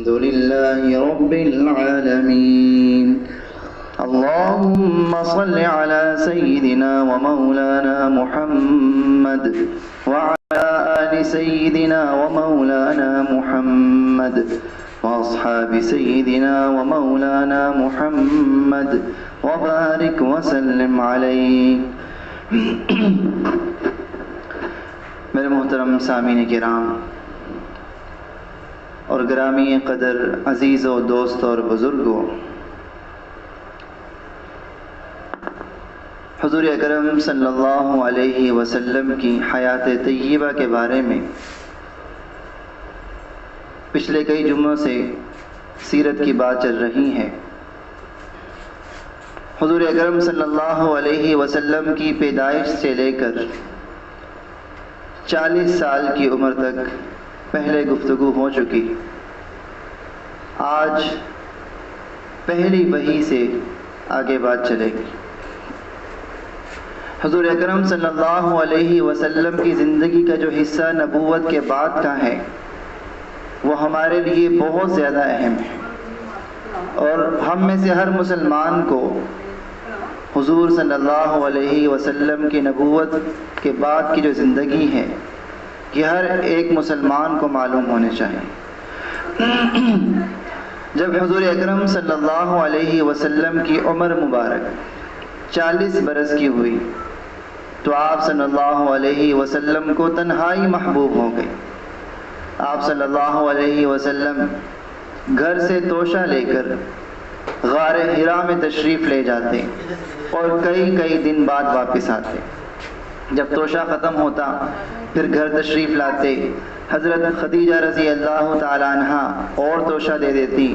الحمد لله رب العالمين. اللهم صل على سيدنا ومولانا محمد وعلى آل سيدنا ومولانا محمد وأصحاب سيدنا ومولانا محمد وبارك وسلم عليه. میرے محترم سامعین کرام اور گرامی قدر عزیز و دوست اور بزرگوں، حضور اکرم صلی اللہ علیہ وسلم کی حیات طیبہ کے بارے میں پچھلے کئی جمعوں سے سیرت کی بات چل رہی ہے. حضور اکرم صلی اللہ علیہ وسلم کی پیدائش سے لے کر 40 سال کی عمر تک پہلے گفتگو ہو چکی. آج پہلی وحی سے آگے بات چلے گی. حضور اکرم صلی اللہ علیہ وسلم کی زندگی کا جو حصہ نبوت کے بعد کا ہے وہ ہمارے لیے بہت زیادہ اہم ہے، اور ہم میں سے ہر مسلمان کو حضور صلی اللہ علیہ وسلم کی نبوت کے بعد کی جو زندگی ہے یہ ہر ایک مسلمان کو معلوم ہونے چاہیے. جب حضور اکرم صلی اللہ علیہ وسلم کی عمر مبارک 40 برس کی ہوئی تو آپ صلی اللہ علیہ وسلم کو تنہائی محبوب ہو گئی. آپ صلی اللہ علیہ وسلم گھر سے توشہ لے کر غار حرا میں تشریف لے جاتے اور کئی دن بعد واپس آتے. جب توشہ ختم ہوتا پھر گھر تشریف لاتے. حضرت خدیجہ رضی اللہ تعالی عنہ اور توشہ دے دیتی،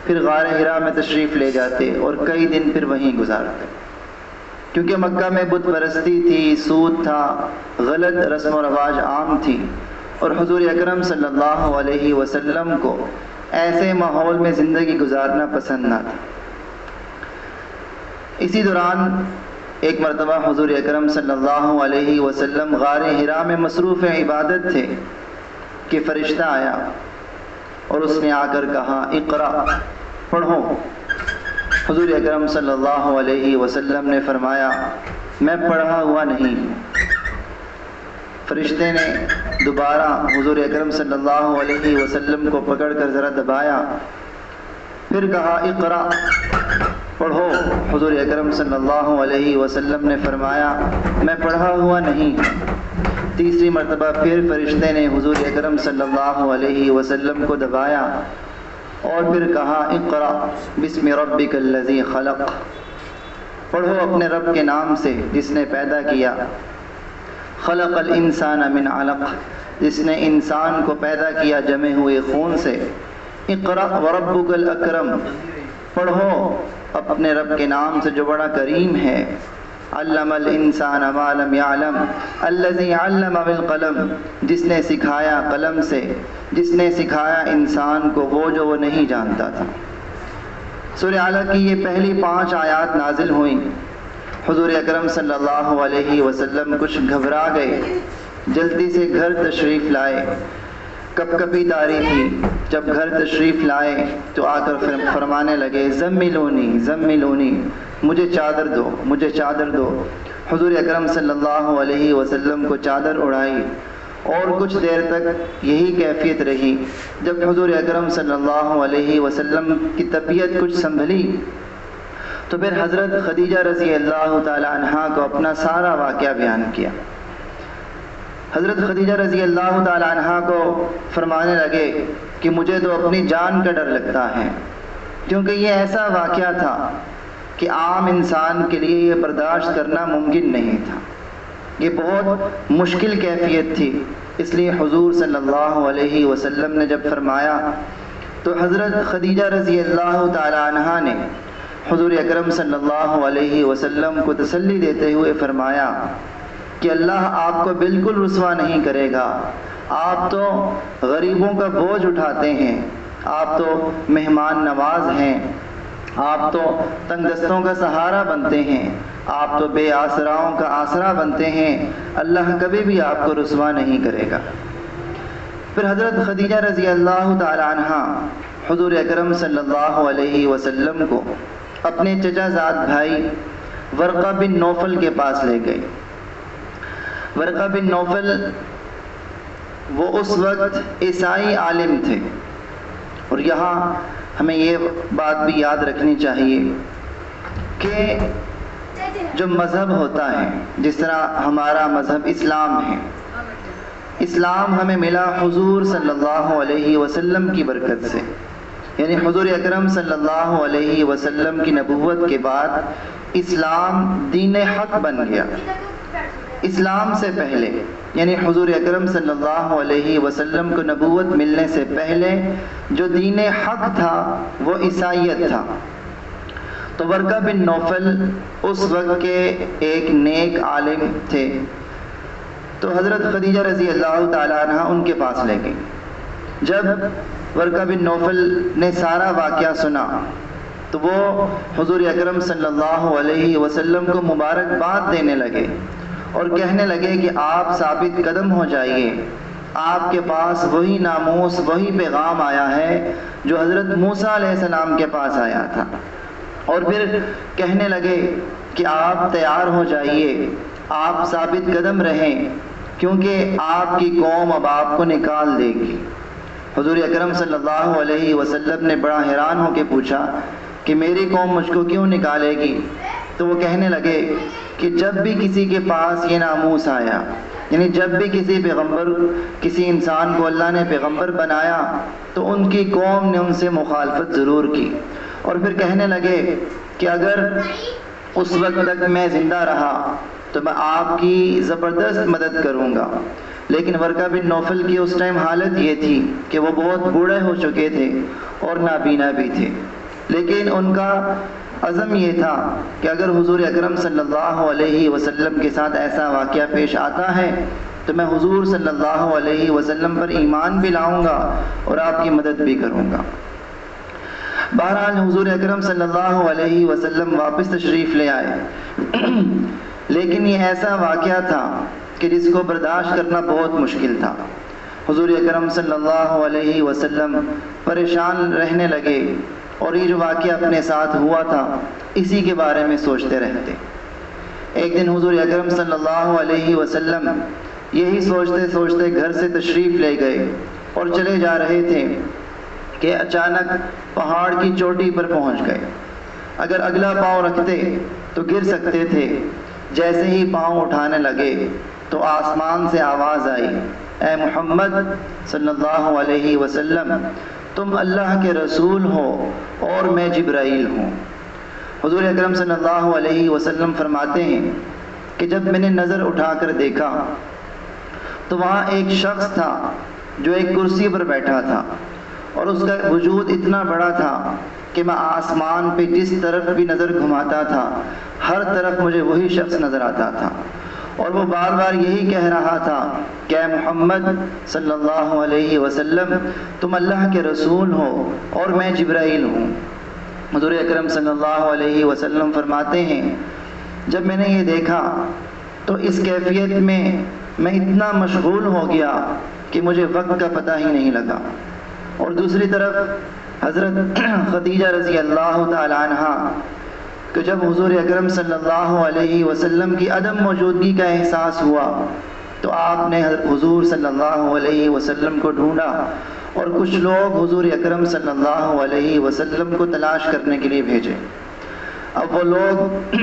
پھر غار حرا میں تشریف لے جاتے اور کئی دن پھر وہیں گزارتے. کیونکہ مکہ میں بت پرستی تھی، سود تھا، غلط رسم و رواج عام تھی، اور حضور اکرم صلی اللہ علیہ وسلم کو ایسے ماحول میں زندگی گزارنا پسند نہ تھا. اسی دوران ایک مرتبہ حضور اکرم صلی اللہ علیہ وسلم غار حرا میں مصروف عبادت تھے کہ فرشتہ آیا اور اس نے آ کر کہا اقرا، پڑھو. حضور اکرم صلی اللہ علیہ وسلم نے فرمایا میں پڑھا ہوا نہیں. فرشتے نے دوبارہ حضور اکرم صلی اللہ علیہ وسلم کو پکڑ کر ذرا دبایا، پھر کہا اقرا، پڑھو. حضور اکرم صلی اللہ علیہ وسلم نے فرمایا میں پڑھا ہوا نہیں. تیسری مرتبہ پھر فرشتے نے حضور اکرم صلی اللہ علیہ وسلم کو دبایا اور پھر کہا اقرا بسم ربک الذی خلق، پڑھو اپنے رب کے نام سے جس نے پیدا کیا. خلق الانسان من علق، جس نے انسان کو پیدا کیا جمے ہوئے خون سے. اقرا وربک الاکرم، پڑھو اپنے رب کے نام سے جو بڑا کریم ہے. علم الانسان ما لم يعلم الذي علم بالقلم، جس نے سکھایا قلم سے، جس نے سکھایا انسان کو وہ جو وہ نہیں جانتا تھا. سورہ علق کی یہ پہلی 5 آیات نازل ہوئیں. حضور اکرم صلی اللہ علیہ وسلم کچھ گھبرا گئے، جلدی سے گھر تشریف لائے. کپ کپی تاری تھی. جب گھر تشریف لائے تو آ کر فرمانے لگے زملونی زملونی، مجھے چادر دو، مجھے چادر دو. حضور اکرم صلی اللہ علیہ وسلم کو چادر اڑائی اور کچھ دیر تک یہی کیفیت رہی. جب حضور اکرم صلی اللہ علیہ وسلم کی طبیعت کچھ سنبھلی تو پھر حضرت خدیجہ رضی اللہ تعالی عنہا کو اپنا سارا واقعہ بیان کیا. حضرت خدیجہ رضی اللہ تعالی عنہا کو فرمانے لگے کہ مجھے تو اپنی جان کا ڈر لگتا ہے، کیونکہ یہ ایسا واقعہ تھا کہ عام انسان کے لیے یہ برداشت کرنا ممکن نہیں تھا. یہ بہت مشکل کیفیت تھی. اس لیے حضور صلی اللہ علیہ وسلم نے جب فرمایا تو حضرت خدیجہ رضی اللہ تعالی عنہا نے حضور اکرم صلی اللہ علیہ وسلم کو تسلی دیتے ہوئے فرمایا کہ اللہ آپ کو بالکل رسوا نہیں کرے گا. آپ تو غریبوں کا بوجھ اٹھاتے ہیں، آپ تو مہمان نواز ہیں، آپ تو تنگ دستوں کا سہارا بنتے ہیں، آپ تو بے آسراؤں کا آسرا بنتے ہیں. اللہ کبھی بھی آپ کو رسوا نہیں کرے گا. پھر حضرت خدیجہ رضی اللہ تعالی عنہ حضور اکرم صلی اللہ علیہ وسلم کو اپنے چچا زاد بھائی ورقہ بن نوفل کے پاس لے گئے۔ ورقہ بن نوفل وہ اس وقت عیسائی عالم تھے، اور یہاں ہمیں یہ بات بھی یاد رکھنی چاہیے کہ جو مذہب ہوتا ہے، جس طرح ہمارا مذہب اسلام ہے، اسلام ہمیں ملا حضور صلی اللہ علیہ وسلم کی برکت سے، یعنی حضور اکرم صلی اللہ علیہ وسلم کی نبوت کے بعد اسلام دین حق بن گیا۔ اسلام سے پہلے یعنی حضور اکرم صلی اللہ علیہ وسلم کو نبوت ملنے سے پہلے جو دین حق تھا وہ عیسائیت تھا۔ تو ورقہ بن نوفل اس وقت کے ایک نیک عالم تھے، تو حضرت خدیجہ رضی اللہ تعالی عنہ ان کے پاس لے گئی۔ جب ورقہ بن نوفل نے سارا واقعہ سنا تو وہ حضور اکرم صلی اللہ علیہ وسلم کو مبارکباد دینے لگے اور کہنے لگے کہ آپ ثابت قدم ہو جائیے، آپ کے پاس وہی ناموس، وہی پیغام آیا ہے جو حضرت موسیٰ علیہ السلام کے پاس آیا تھا۔ اور پھر کہنے لگے کہ آپ تیار ہو جائیے، آپ ثابت قدم رہیں، کیونکہ آپ کی قوم اب آپ کو نکال دے گی۔ حضور اکرم صلی اللہ علیہ وسلم نے بڑا حیران ہو کے پوچھا کہ میری قوم مجھ کو کیوں نکالے گی؟ تو وہ کہنے لگے کہ جب بھی کسی کے پاس یہ ناموس آیا، یعنی جب بھی کسی پیغمبر، کسی انسان کو اللہ نے پیغمبر بنایا تو ان کی قوم نے ان سے مخالفت ضرور کی۔ اور پھر کہنے لگے کہ اگر اس وقت تک میں زندہ رہا تو میں آپ کی زبردست مدد کروں گا۔ لیکن ورقہ بن نوفل کی اس ٹائم حالت یہ تھی کہ وہ بہت بوڑھے ہو چکے تھے اور نابینا بھی تھے، لیکن ان کا عزم یہ تھا کہ اگر حضور اکرم صلی اللہ علیہ وسلم کے ساتھ ایسا واقعہ پیش آتا ہے تو میں حضور صلی اللہ علیہ وسلم پر ایمان بھی لاؤں گا اور آپ کی مدد بھی کروں گا۔ بہرحال حضور اکرم صلی اللہ علیہ وسلم واپس تشریف لے آئے، لیکن یہ ایسا واقعہ تھا کہ جس کو برداشت کرنا بہت مشکل تھا۔ حضور اکرم صلی اللہ علیہ وسلم پریشان رہنے لگے اور یہ جو واقعہ اپنے ساتھ ہوا تھا اسی کے بارے میں سوچتے رہتے۔ ایک دن حضور اکرم صلی اللہ علیہ وسلم یہی سوچتے سوچتے گھر سے تشریف لے گئے اور چلے جا رہے تھے کہ اچانک پہاڑ کی چوٹی پر پہنچ گئے۔ اگر اگلا پاؤں رکھتے تو گر سکتے تھے۔ جیسے ہی پاؤں اٹھانے لگے تو آسمان سے آواز آئی، اے محمد صلی اللہ علیہ وسلم، تم اللہ کے رسول ہو اور میں جبرائیل ہوں۔ حضور اکرم صلی اللہ علیہ وسلم فرماتے ہیں کہ جب میں نے نظر اٹھا کر دیکھا تو وہاں ایک شخص تھا جو ایک کرسی پر بیٹھا تھا، اور اس کا وجود اتنا بڑا تھا کہ میں آسمان پہ جس طرف بھی نظر گھماتا تھا ہر طرف مجھے وہی شخص نظر آتا تھا، اور وہ بار بار یہی کہہ رہا تھا کہ اے محمد صلی اللہ علیہ وسلم، تم اللہ کے رسول ہو اور میں جبرائیل ہوں۔ حضور اکرم صلی اللہ علیہ وسلم فرماتے ہیں جب میں نے یہ دیکھا تو اس کیفیت میں اتنا مشغول ہو گیا کہ مجھے وقت کا پتہ ہی نہیں لگا۔ اور دوسری طرف حضرت خدیجہ رضی اللہ تعالی عنہ کہ جب حضور اکرم صلی اللہ علیہ وسلم کی عدم موجودگی کا احساس ہوا تو آپ نے حضور صلی اللہ علیہ وسلم کو ڈھونڈا، اور کچھ لوگ حضور اکرم صلی اللہ علیہ وسلم کو تلاش کرنے کے لیے بھیجے۔ اب وہ لوگ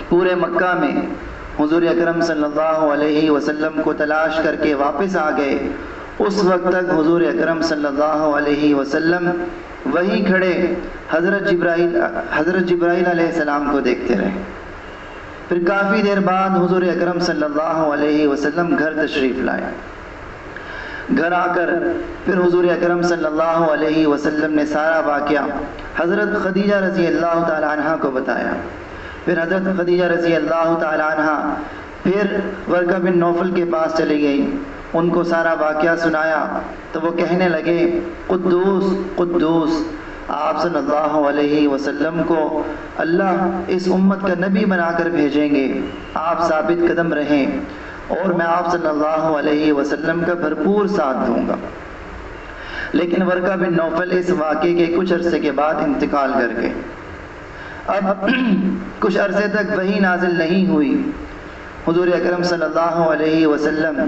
پورے مکہ میں حضور اکرم صلی اللہ علیہ وسلم کو تلاش کر کے واپس آ گئے۔ اس وقت تک حضور اکرم صلی اللہ علیہ وسلم وہی کھڑے حضرت جبرائیل علیہ السلام کو دیکھتے رہے۔ پھر کافی دیر بعد حضور اکرم صلی اللہ علیہ وسلم گھر تشریف لائے۔ گھر آ کر پھر حضور اکرم صلی اللہ علیہ وسلم نے سارا واقعہ حضرت خدیجہ رضی اللہ تعالی عنہ کو بتایا۔ پھر حضرت خدیجہ رضی اللہ تعالی عنہ پھر ورقہ بن نوفل کے پاس چلی گئی، ان کو سارا واقعہ سنایا تو وہ کہنے لگے قدوس قدوس، آپ صلی اللہ علیہ وسلم کو اللہ اس امت کا نبی بنا کر بھیجیں گے، آپ ثابت قدم رہیں۔ اور میں آپ صلی اللہ علیہ وسلم کا بھرپور ساتھ دوں گا۔ لیکن ورقہ بن نوفل اس واقعے کے کچھ عرصے کے بعد انتقال کر گئے۔ اب کچھ عرصے تک وحی نازل نہیں ہوئی۔ حضور اکرم صلی اللہ علیہ وسلم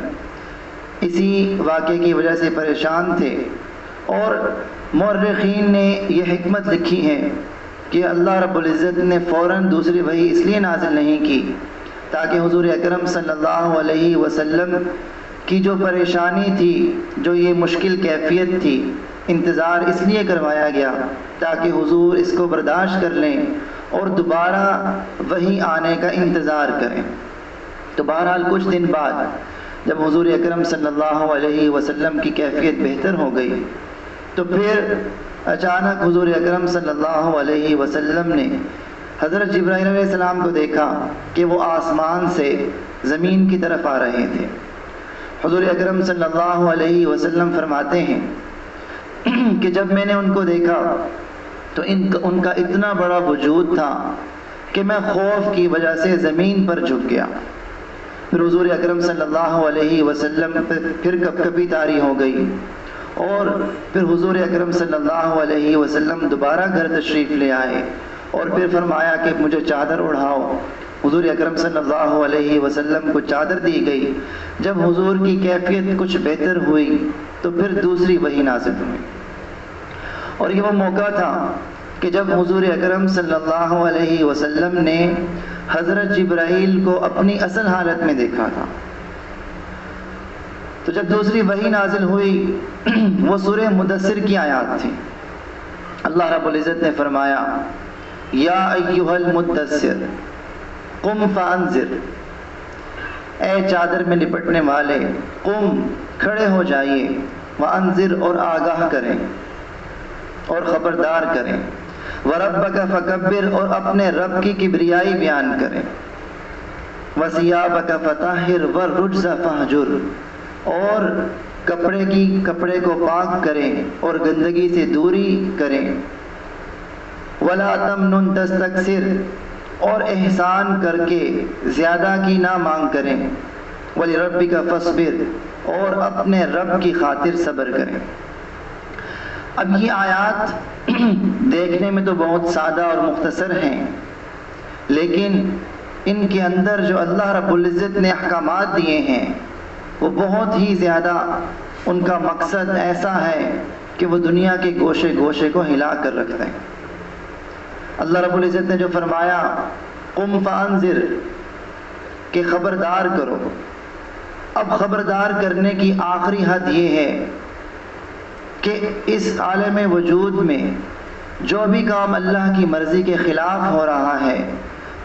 اسی واقعے کی وجہ سے پریشان تھے، اور مورخین نے یہ حکمت لکھی ہے کہ اللہ رب العزت نے فوراً دوسری وحی اس لیے نازل نہیں کی تاکہ حضور اکرم صلی اللہ علیہ وسلم کی جو پریشانی تھی، جو یہ مشکل کیفیت تھی، انتظار اس لیے کروایا گیا تاکہ حضور اس کو برداشت کر لیں اور دوبارہ وحی آنے کا انتظار کریں۔ تو بہرحال کچھ دن بعد جب حضور اکرم صلی اللہ علیہ وسلم کی کیفیت بہتر ہو گئی تو پھر اچانک حضور اکرم صلی اللہ علیہ وسلم نے حضرت جبرائیل علیہ السلام کو دیکھا کہ وہ آسمان سے زمین کی طرف آ رہے تھے۔ حضور اکرم صلی اللہ علیہ وسلم فرماتے ہیں کہ جب میں نے ان کو دیکھا تو ان کا اتنا بڑا وجود تھا کہ میں خوف کی وجہ سے زمین پر جھک گیا۔ پھر حضور اکرم صلی اللہ علیہ وسلم پھر کب کبھی طاری ہو گئی، اور پھر حضور اکرم صلی اللہ علیہ وسلم دوبارہ گھر تشریف لے آئے اور پھر فرمایا کہ مجھے چادر اڑھاؤ۔ حضور اکرم صلی اللہ علیہ وسلم کو چادر دی گئی۔ جب حضور کی کیفیت کچھ بہتر ہوئی تو پھر دوسری وحی نازل ہوئی، اور یہ وہ موقع تھا کہ جب حضور اکرم صلی اللہ علیہ وسلم نے حضرت جبرائیل کو اپنی اصل حالت میں دیکھا تھا۔ تو جب دوسری وحی نازل ہوئی وہ سورہ مدثر کی آیات تھی۔ اللہ رب العزت نے فرمایا یا ایھا المدثر قم فانذر، اے چادر میں لپٹنے والے، قم کھڑے ہو جائیے، وانذر اور آگاہ کریں اور خبردار کریں، وربک فکبر اور اپنے رب کی کبریائی بیان کریں، وثیابک فطہر والرجز فہجر، اور کپڑے کو پاک کریں اور گندگی سے دوری کریں، ولا تمنن تستکثر، اور احسان کر کے زیادہ کی نہ مانگ کریں، وَلِرَبِّكَ فَاصْبِرْ، اور اپنے رب کی خاطر صبر کریں۔ اب یہ آیات دیکھنے میں تو بہت سادہ اور مختصر ہیں، لیکن ان کے اندر جو اللہ رب العزت نے احکامات دیے ہیں وہ بہت ہی زیادہ، ان کا مقصد ایسا ہے کہ وہ دنیا کے گوشے گوشے کو ہلا کر رکھتے ہیں۔ اللہ رب العزت نے جو فرمایا قم فانذر، کہ خبردار کرو، اب خبردار کرنے کی آخری حد یہ ہے کہ اس عالم وجود میں جو بھی کام اللہ کی مرضی کے خلاف ہو رہا ہے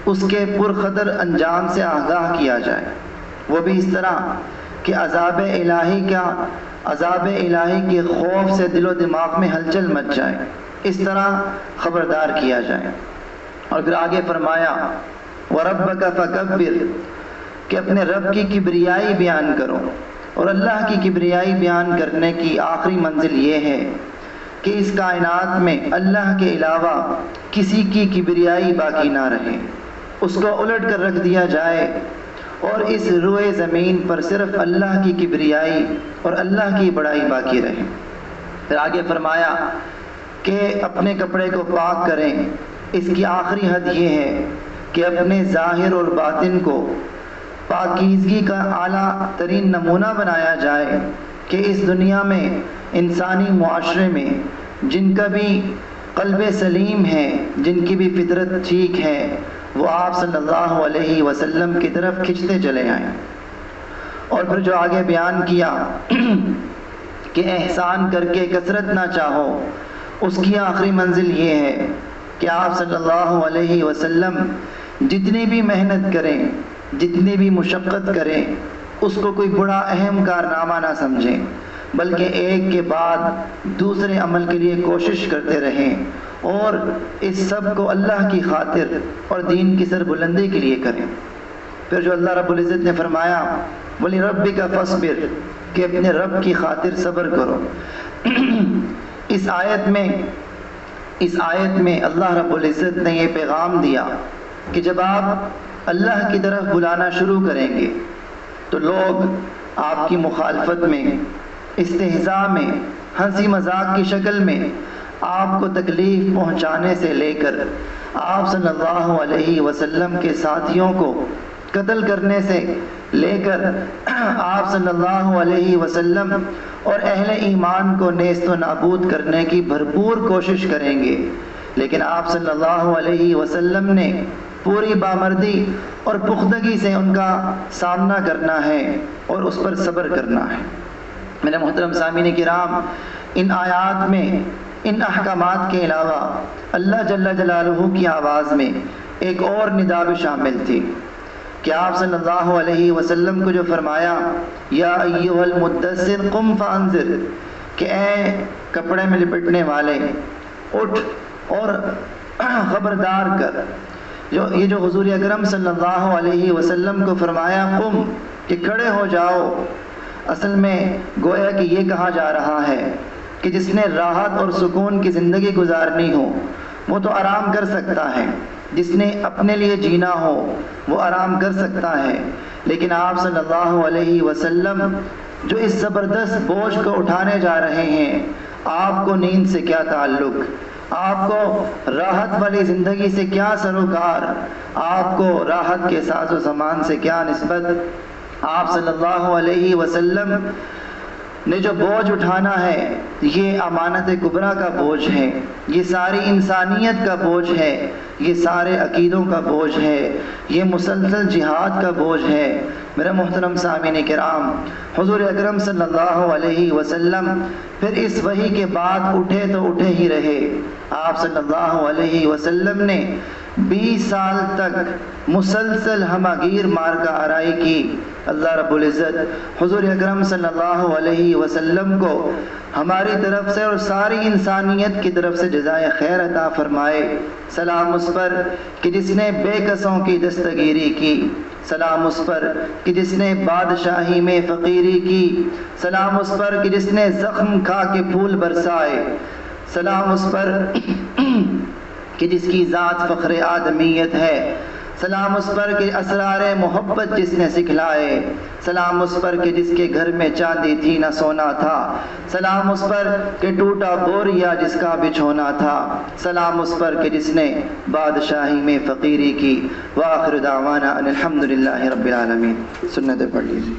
اس کے پرخطر انجام سے آگاہ کیا جائے، وہ بھی اس طرح کہ عذاب الہی کے خوف سے دل و دماغ میں ہلچل مچ جائے، اس طرح خبردار کیا جائے۔ اور پھر آگے فرمایا وَرَبَّكَ فَكَبِّرْ، کہ اپنے رب کی کبریائی بیان کرو، اور اللہ کی کبریائی بیان کرنے کی آخری منزل یہ ہے کہ اس کائنات میں اللہ کے علاوہ کسی کی کبریائی باقی نہ رہے، اس کو الٹ کر رکھ دیا جائے، اور اس روئے زمین پر صرف اللہ کی کبریائی اور اللہ کی بڑائی باقی رہے۔ پھر آگے فرمایا کہ اپنے کپڑے کو پاک کریں، اس کی آخری حد یہ ہے کہ اپنے ظاہر اور باطن کو پاکیزگی کا اعلیٰ ترین نمونہ بنایا جائے کہ اس دنیا میں انسانی معاشرے میں جن کا بھی قلب سلیم ہے، جن کی بھی فطرت ٹھیک ہے، وہ آپ صلی اللہ علیہ وسلم کی طرف کھنچتے چلے آئیں۔ اور پھر جو آگے بیان کیا کہ احسان کر کے کثرت نہ چاہو، اس کی آخری منزل یہ ہے کہ آپ صلی اللہ علیہ وسلم جتنی بھی محنت کریں، جتنی بھی مشقت کریں، اس کو کوئی بڑا اہم کارنامہ نہ سمجھیں، بلکہ ایک کے بعد دوسرے عمل کے لیے کوشش کرتے رہیں، اور اس سب کو اللہ کی خاطر اور دین کی سربلندی کے لیے کریں۔ پھر جو اللہ رب العزت نے فرمایا وَلِرَبِّكَ فَاصْبِرْ، کہ اپنے رب کی خاطر صبر کرو۔ اس آیت میں اللہ رب العزت نے یہ پیغام دیا کہ جب آپ اللہ کی طرف بلانا شروع کریں گے، تو لوگ آپ کی مخالفت میں، استہزاء میں، ہنسی مذاق کی شکل میں آپ کو تکلیف پہنچانے سے لے کر آپ صلی اللہ علیہ وسلم کے ساتھیوں کو قتل کرنے سے لے کر آپ صلی اللہ علیہ وسلم اور اہل ایمان کو نیست و نابود کرنے کی بھرپور کوشش کریں گے، لیکن آپ صلی اللہ علیہ وسلم نے پوری بامردی اور پختگی سے ان کا سامنا کرنا ہے اور اس پر صبر کرنا ہے۔ میرے محترم سامعین کرام، ان آیات میں ان احکامات کے علاوہ اللہ جل جلالہ کی آواز میں ایک اور ندا بھی شامل تھی کہ آپ صلی اللہ علیہ وسلم کو جو فرمایا یا ایھا المدثر قم فانذر، کہ اے کپڑے میں لپٹنے والے اٹھ اور خبردار کر، یہ جو حضور اکرم صلی اللہ علیہ وسلم کو فرمایا قم، کہ کھڑے ہو جاؤ، اصل میں گویا کہ یہ کہا جا رہا ہے کہ جس نے راحت اور سکون کی زندگی گزارنی ہو وہ تو آرام کر سکتا ہے، جس نے اپنے لیے جینا ہو وہ آرام کر سکتا ہے، لیکن آپ صلی اللہ علیہ وسلم جو اس زبردست بوجھ کو اٹھانے جا رہے ہیں، آپ کو نیند سے کیا تعلق، آپ کو راحت والی زندگی سے کیا سروکار، آپ کو راحت کے ساز و سامان سے کیا نسبت؟ آپ صلی اللہ علیہ وسلم نے جو بوجھ اٹھانا ہے یہ امانت کبریٰ کا بوجھ ہے، یہ ساری انسانیت کا بوجھ ہے، یہ سارے عقیدوں کا بوجھ ہے، یہ مسلسل جہاد کا بوجھ ہے۔ میرے محترم سامعین کرام، حضور اکرم صلی اللہ علیہ وسلم پھر اس وحی کے بعد اٹھے تو اٹھے ہی رہے۔ آپ صلی اللہ علیہ وسلم نے 20 سال تک مسلسل ہمہ گیر مارکہ آرائی کی۔ اللہ رب العزت حضور اکرم صلی اللہ علیہ وسلم کو ہماری طرف سے اور ساری انسانیت کی طرف سے جزائے خیر عطا فرمائے۔ سلام اس پر کہ جس نے بے کسوں کی دستگیری کی، سلام اس پر کہ جس نے بادشاہی میں فقیری کی، سلام اس پر کہ جس نے زخم کھا کے پھول برسائے، سلام اس پر کہ جس کی ذات فخر آدمیت ہے، سلام اس پر کہ اسرار محبت جس نے سکھلائے، سلام اس پر کہ جس کے گھر میں چاندی تھی نہ سونا تھا، سلام اس پر کہ ٹوٹا بوریا جس کا بچھونا تھا، سلام اس پر کہ جس نے بادشاہی میں فقیری کی۔ وآخر دعوانا ان الحمدللہ رب العالمین۔ سنتیں پڑھ لیجیے۔